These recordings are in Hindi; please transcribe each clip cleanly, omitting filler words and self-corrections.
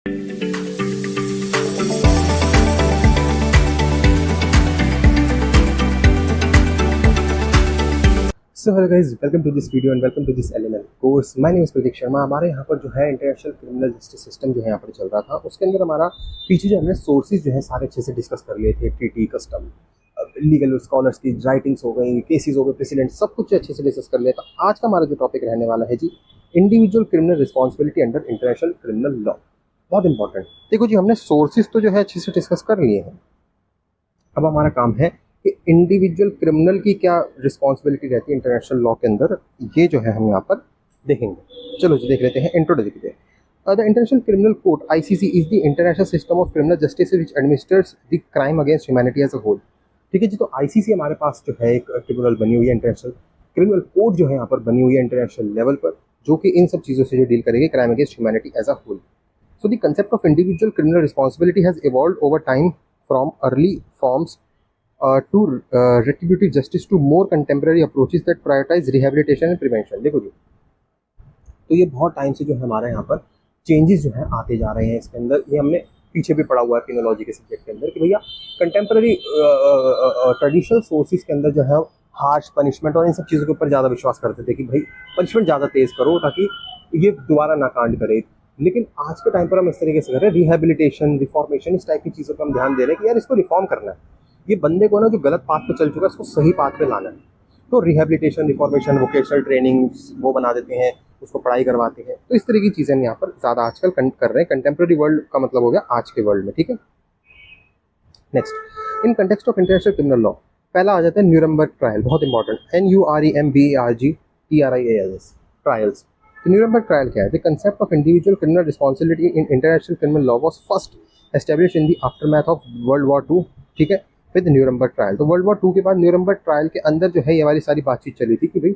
So hello guys, welcome to this video and welcome to this LML course. My name is Prateek Sharma. हमारे यहाँ पर जो है इंटरनेशनल क्रिमिनल जस्टिस सिस्टम जो है यहाँ पर चल रहा था, उसके अंदर हमारा पीछे जो हमने सोर्सेज जो है सारे अच्छे से डिस्कस कर लिए थे। ट्रीटी, कस्टम, लीगल स्कॉलर्स की राइटिंग्स हो गई, केसेस हो गए, प्रेसिडेंट, सब कुछ अच्छे से डिस्कस कर लिया था। आज का हमारा जो टॉपिक रहने वाला है जी, individual criminal responsibility under international criminal law. बहुत इंपॉर्टेंट। देखो जी, हमने सोर्सेज तो जो है अच्छे से डिस्कस कर लिए हैं। अब हमारा काम है कि इंडिविजुअल क्रिमिनल की क्या रिस्पॉन्सिबिलिटी रहती है इंटरनेशनल लॉ के अंदर, ये जो है हम यहाँ पर देखेंगे। चलो जी, देख लेते हैं। इंट्रो देखते हैं। The international criminal court ICC is the international system of criminal justice which administrates the crime against humanity as a whole. ठीक है जी, तो ICC हमारे पास जो है एक ट्रिब्यूनल बनी हुई है, इंटरनेशनल क्रिमिनल कोर्ट जो है यहाँ पर बनी हुई है इंटरनेशनल लेवल पर, जो कि इन सब चीज़ों से जो डील करेगी crime against humanity as a whole. So the concept of individual criminal responsibility has evolved over time from early forms to retributive justice to more contemporary approaches that prioritize rehabilitation and prevention। देखो जी, तो ये बहुत टाइम से जो है हमारे यहाँ पर चेंजेस जो है आते जा रहे हैं इसके अंदर। ये हमने पीछे भी पढ़ा हुआ है क्रिमिनोलॉजी के सब्जेक्ट के अंदर कि भैया कंटेम्प्रेरी ट्रेडिशनल सोर्सेज के अंदर जो है हार्श पनिशमेंट और इन सब चीज़ों के ऊपर ज़्यादा विश्वास करते थे कि भाई पनिशमेंट ज़्यादा तेज़ करो ताकि ये दोबारा ना कांड करे। लेकिन आज के टाइम पर हम इस तरीके से कर रहे हैं, रिहेबिलिटेशन, रिफॉर्मेशन, इस टाइप की चीज़ों पर हम ध्यान दे रहे हैं कि यार इसको रिफॉर्म करना है। ये बंदे को ना जो गलत पाथ पे चल चुका है इसको सही पाथ पे लाना है। तो रिहेबिलिटेशन, रिफॉर्मेशन, वोकेशनल ट्रेनिंग वो बना देते हैं, उसको पढ़ाई करवाते हैं। तो इस तरह की चीज़ें हम यहाँ पर ज़्यादा आजकल कर रहे हैं। कंटेम्प्रेरी वर्ल्ड का मतलब हो गया आज के वर्ल्ड में। ठीक है, next, in context of international criminal law पहला आ जाता है न्यूरमबर्ग ट्रायल। बहुत important, NUREMBERG trials. The Nuremberg trial क्या है? The concept of individual criminal responsibility in international criminal law was first established in the aftermath of World War II। ठीक है, with the Nuremberg trial। तो World War II के बाद न्यूरमबर्ग ट्रायल के अंदर जो है ये वाली सारी बातचीत चली थी कि भाई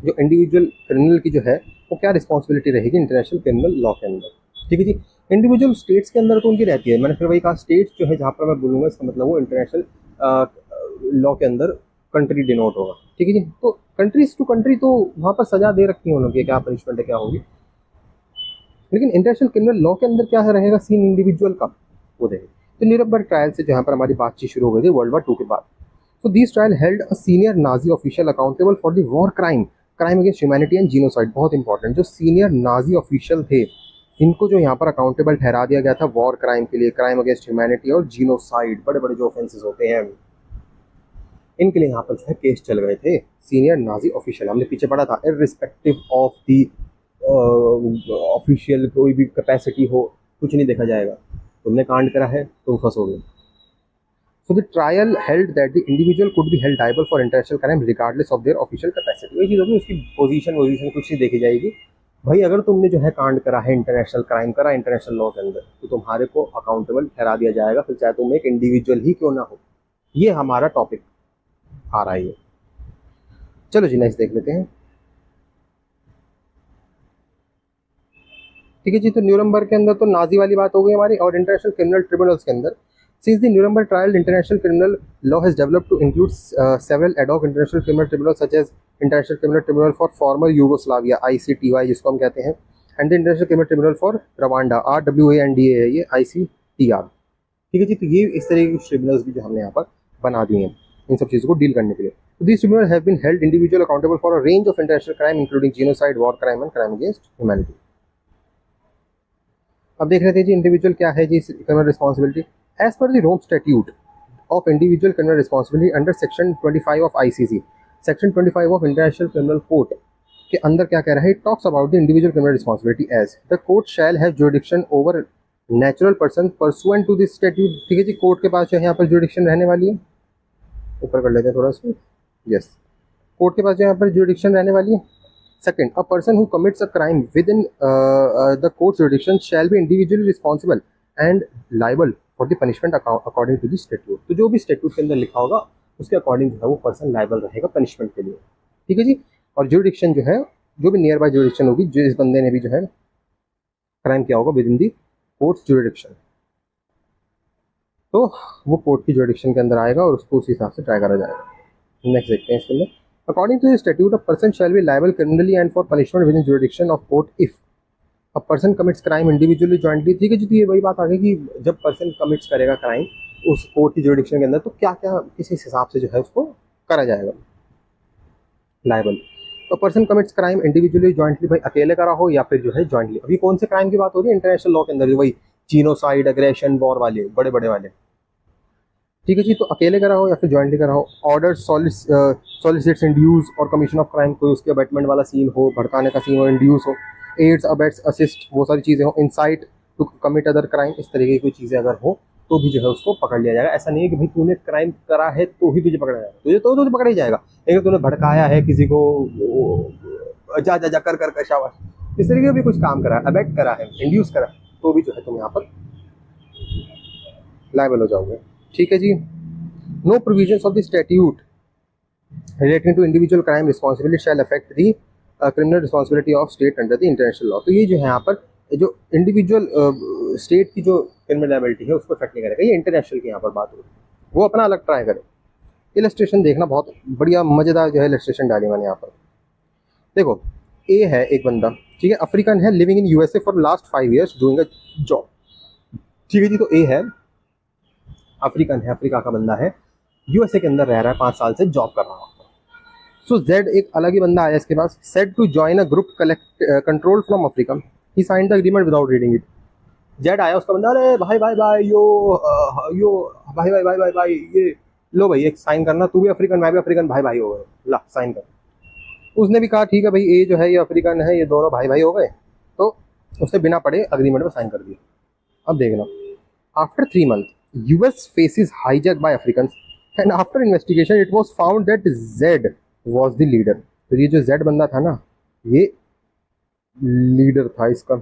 जो इंडिविजुअल क्रिमिनल की जो है वो क्या रिस्पॉन्सिबिलिटी रहेगी इंटरनेशनल क्रिमिनल लॉ के अंदर। ठीक है जी, इंडिविजुअल स्टेट्स के अंदर तो उनकी रहती है। मैंने फिर वही कहा, स्टेट्स जो है जहाँ पर मैं बोलूँगा इसका मतलब वो इंटरनेशनल लॉ के अंदर कंट्री डिनोट होगा। ठीक है जी, तो कंट्रीज टू कंट्री तो वहाँ पर सजा दे रखी है उन्होंने, क्या पनिशमेंट है क्या होगी। लेकिन इंटरनेशनल क्रिमिनल लॉ के अंदर क्या रहेगा सीन इंडिविजुअल का, वो देखें। तो न्यूरमबर्ग ट्रायल से जहाँ पर हमारी बातचीत शुरू हो गई थी वर्ल्ड वॉर 2 के बाद। तो this trial held a senior Nazi official accountable for the war crime against humanity and genocide. बहुत इंपॉर्टेंट, जो सीनियर नाजी ऑफिशियल थे इनको जो यहाँ पर अकाउंटेबल ठहरा दिया गया था वॉर क्राइम के लिए, क्राइम अगेंस्ट ह्यूमैनिटी और जीनोसाइड, बड़े बड़े जो ऑफेंसेस होते हैं इनके लिए यहाँ पर जो है केस चल गए थे। सीनियर नाजी ऑफिशियल हमने पीछे पढ़ा था, इररिस्पेक्टिव ऑफ दी ऑफिशियल कोई भी कैपेसिटी हो, कुछ नहीं देखा जाएगा, तुमने कांड करा है तुम फंसोगे। So the trial held that the individual could be held liable for international crime regardless of their official capacity. वही चीज़ होगी, उसकी पोजीशन कुछ नहीं देखी जाएगी। भाई अगर तुमने जो है कांड करा है, इंटरनेशनल क्राइम करा इंटरनेशनल लॉ के अंदर, तो तुम्हारे को अकाउंटेबल ठहरा दिया जाएगा, फिर चाहे तुम एक इंडिविजुअल ही क्यों ना हो। ये हमारा टॉपिक आ रहा है। चलो जी, नेक्स्ट देख लेते हैं। ठीक है जी, तो न्यूरमबर्ग के अंदर तो नाजी वाली बात हो गई हमारी। और इंटरनेशनल क्रिमिनल ट्रिब्यूनल्स के अंदर, since the Nuremberg trial international criminal law has developed to include several ad hoc international criminal tribunals such as international criminal tribunal for former Yugoslavia ICTY जिसको हम कहते हैं, and the international criminal tribunal for Rwanda RWANDA है ये ICTR। ठीक है जी, तो ये इस तरह के ट्रिब्यूनल्स भी जो हमने यहाँ पर बना दिए हैं इन सब चीज़ों को डील करने के लिए। So these tribunals have been held individual accountable for a range of international crime including genocide, war crime and crime against humanity। अब देख रहे थे जी इंडिविजुअल क्या है जी criminal responsibility. As per the Rome statute of individual criminal responsibility under section 25 of ICC, section 25 of international criminal court के अंदर क्या कह रहा है, it talks about the individual criminal responsibility as the court shall have jurisdiction over natural person pursuant to this statute. ठीक है जी, कोर्ट के पास जो है यहाँ पर जुरिडिक्शन रहने वाली है, ऊपर कर लेते हैं थोड़ा सा, यस, कोर्ट के पास जो यहाँ पर जुरिडिक्शन रहने वाली है। Second, a person who commits a crime within the court jurisdiction shall be individually responsible and liable for the punishment according to the statute. तो जो भी स्टैट्यूट के अंदर लिखा होगा उसके अकॉर्डिंग जो है वो पर्सन लाइबल रहेगा पनिशमेंट के लिए। ठीक है जी, और जुरिडिक्शन जो है, जो भी नियर बाय जुरिडिक्शन होगी, जिस बंदे ने भी जो है क्राइम किया होगा with in the court jurisdiction, तो वो कोर्ट की जुरिडिक्शन के अंदर आएगा और उसको उस हिसाब से ट्राई करा जाएगा। नेक्स्ट देखते हैं इसके अंदर, according to the statute a person shall be liable criminally and for punishment within jurisdiction of court if a person commits crime individually jointly, ठीक है जी। तो ये वही बात आ गई कि जब पर्सन कमिट्स करेगा क्राइम उस कोर्ट की जुरिडिक्शन के अंदर, तो क्या क्या किस हिसाब से जो है उसको करा जाएगा लायबल। तो person commits crime individually jointly, भाई अकेले करा हो या फिर जो है जॉइंटली। अभी कौन से क्राइम की बात हो रही है इंटरनेशनल लॉ के अंदर, वही जीनोसाइड, अग्रेशन, वॉर वाले बड़े बड़े वाले, ठीक है जी। तो अकेले करा हो या फिर जॉइंटली करा हो। ऑर्डर सॉलिसिट्स इंड्यूस और कमीशन ऑफ क्राइम, कोई उसके अबेटमेंट वाला सीन हो, भड़काने का सीन हो, इंड्यूस हो, एड्स, अबेट्स, असिस्ट, वो सारी चीज़ें हो, incite to commit other crime, इस तरीके की कोई चीज़ें अगर हो तो भी जो है उसको पकड़ लिया जाएगा। ऐसा नहीं है कि भाई तूने क्राइम करा है तो ही तुझे पकड़ा जाएगा, तुझे पकड़ा ही जाएगा। लेकिन तूने भड़काया है किसी को, जा जा जा कर शाबाश, इस तरीके का भी कुछ काम करा है, अबेट करा है, इंड्यूस करा, तो भी जो है तुम यहाँ पर लायबल हो जाओगे, ठीक है जी। No provisions of the statute relating to individual crime responsibility shall affect the criminal responsibility of state under the international law। तो ये जो है यहाँ पर जो इंडिविजुअल स्टेट की जो क्रिमिनल लायबिलिटी है उसको इफेक्ट नहीं करेगा, ये इंटरनेशनल की यहाँ पर बात हो रही है, वो अपना अलग ट्राई करे। इलस्ट्रेशन देखना, बहुत बढ़िया मज़ेदार जो है इलस्ट्रेशन डाली मैंने यहाँ पर। देखो ए है एक बंदा, ठीक है, अफ्रीकन है, living in USA for last 5 years doing a job, ठीक है जी। तो ए है, अफ्रीकन है, अफ्रीका का बंदा है, यूएसए के अंदर रह रहा है, 5 साल से जॉब कर रहा है। सो जेड एक अलग ही बंदा आया इसके पास, said to join a group control from Africa, he signed the agreement without reading it. Z आया, उसका बंदा, अरे भाई भाई भाई यो भाई भाई भाई भाई भाई ये लो भाई एक साइन करना, तू भी अफ्रीकन मैं भी अफ्रीकन, भाई भाई हो गए, ला साइन कर। उसने भी कहा ठीक है भाई, ये जो है ये अफ्रीकन है, ये दोनों भाई भाई हो गए, तो उसने बिना पढ़े अग्रीमेंट में साइन कर दिया। अब देखना, after 3 months US faces hijack by Africans and after investigation it was found that Z was the leader। तो ये जो Z बंदा था ना, ये लीडर था इसका,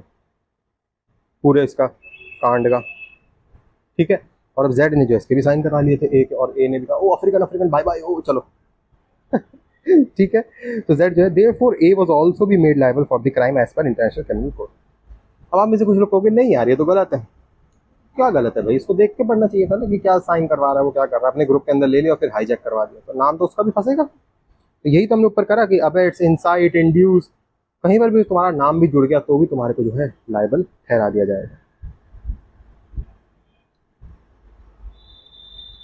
पूरे इसका कांड का, ठीक है। और अब Z ने जो इसके भी साइन करा लिए थे, एक और ए ने भी कहा ओ अफ्रीकन अफ्रीकन भाई भाई ओ चलो ठीक है। तो Z जो है, therefore A was also be made liable for the crime as per international criminal court। अब आप में से कुछ लोग कहोगे नहीं यार ये तो गलत है। क्या गलत है भाई, इसको देख के पढ़ना चाहिए था ना कि क्या साइन करवा रहा है, वो क्या कर रहा है, अपने ग्रुप के अंदर ले लिया और फिर हाईजैक करवा दिया, तो नाम तो उसका भी फंसेगा। तो यही तो हमने ऊपर करा कि अब इट्स इनसाइट, इंड्यूस, कहीं पर भी तुम्हारा नाम भी जुड़ गया तो भी तुम्हारे को जो है लायबल ठहरा दिया जाएगा।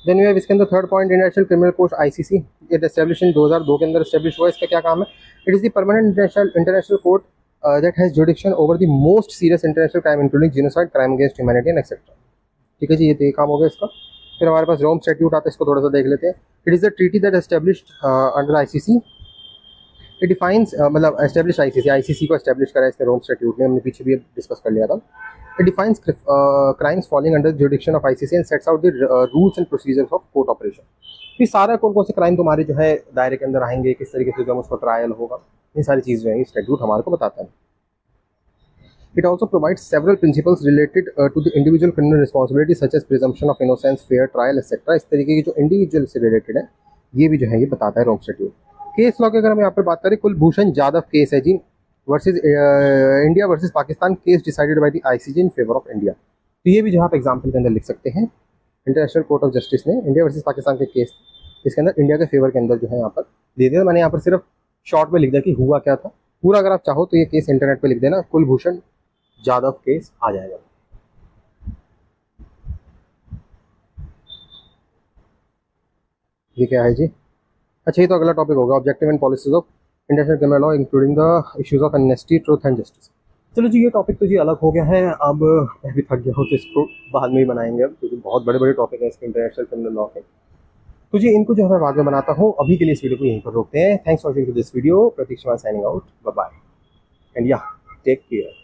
देन वी हैव इसके अंदर third point, international criminal court ICC, ये एस्टेब्लिश इन 2002 के अंदर एस्टेब्लिश हुआ। इसका क्या काम है? It is the permanent international court that has jurisdiction over the most serious international crime including genocide, crime against humanity and etc। ठीक है जी, ये काम हो गया इसका। फिर हमारे पास रोम स्टैट्यूट आता है, इसको थोड़ा सा देख लेते हैं। It is the treaty that established under ICC, it defines, मतलब एस्टेब्लिश ICC को एस्टेब्लिश करा इसने रोम स्टैट्यूट ने, हमने पीछे भी डिस्कस कर लिया था। It defines crimes falling under jurisdiction of ICC and sets out the rules and procedures of court operation. ये सारा कौन कौन से क्राइम तुम्हारे जो है दायरे के अंदर आएंगे, किस तरीके से जो उसको ट्रायल होगा, ये सारी चीज़ जो है स्टैट्यूट हमारे को बताता है। It also provides several principles related to the individual criminal responsibility such as presumption of innocence, fair trial, etc। इस तरीके की जो इंडिविजुअल से रिलेटेड है ये भी जो है ये बताता है रोम स्टैट्यूट। केस लॉ की अगर हम यहाँ पर बात करें, कुलभूषण जाधव केस है जी versus India versus Pakistan, case decided by the ICC in favour of India. तो ये भी जो आप एग्जाम्पल के अंदर लिख सकते हैं, इंटरनेशनल कोर्ट ऑफ जस्टिस ने इंडिया वर्सेज पाकिस्तान के केस, इसके अंदर इंडिया के फेवर के अंदर जो है यहाँ पर दे दिया। मैंने यहाँ पर सिर्फ शॉर्ट में लिख दिया कि हुआ क्या था, पूरा अगर आप चाहो तो ये केस इंटरनेट पर लिख देना, कुलभूषण जाधव केस आ जाएगा। ये क्या है जी? अच्छा, ये तो अगला टॉपिक होगा, objective and policies of international criminal law including the issues of amnesty, truth and justice. चलो जी, ये टॉपिक तो जी अलग हो गया है। अब मैं भी थक गया हूँ तो इसको बाद में ही बनाएंगे अब, क्योंकि बहुत बड़े बड़े टॉपिक हैं इसके इंटरनेशनल क्रिमिनल लॉ के। तो जी इनको जो है बाद में बनाता हूँ, अभी के लिए इस वीडियो को यहीं पर रोकते हैं। Thanks for watching this video, Prateek Sharma signing out, bye bye and yeah take care.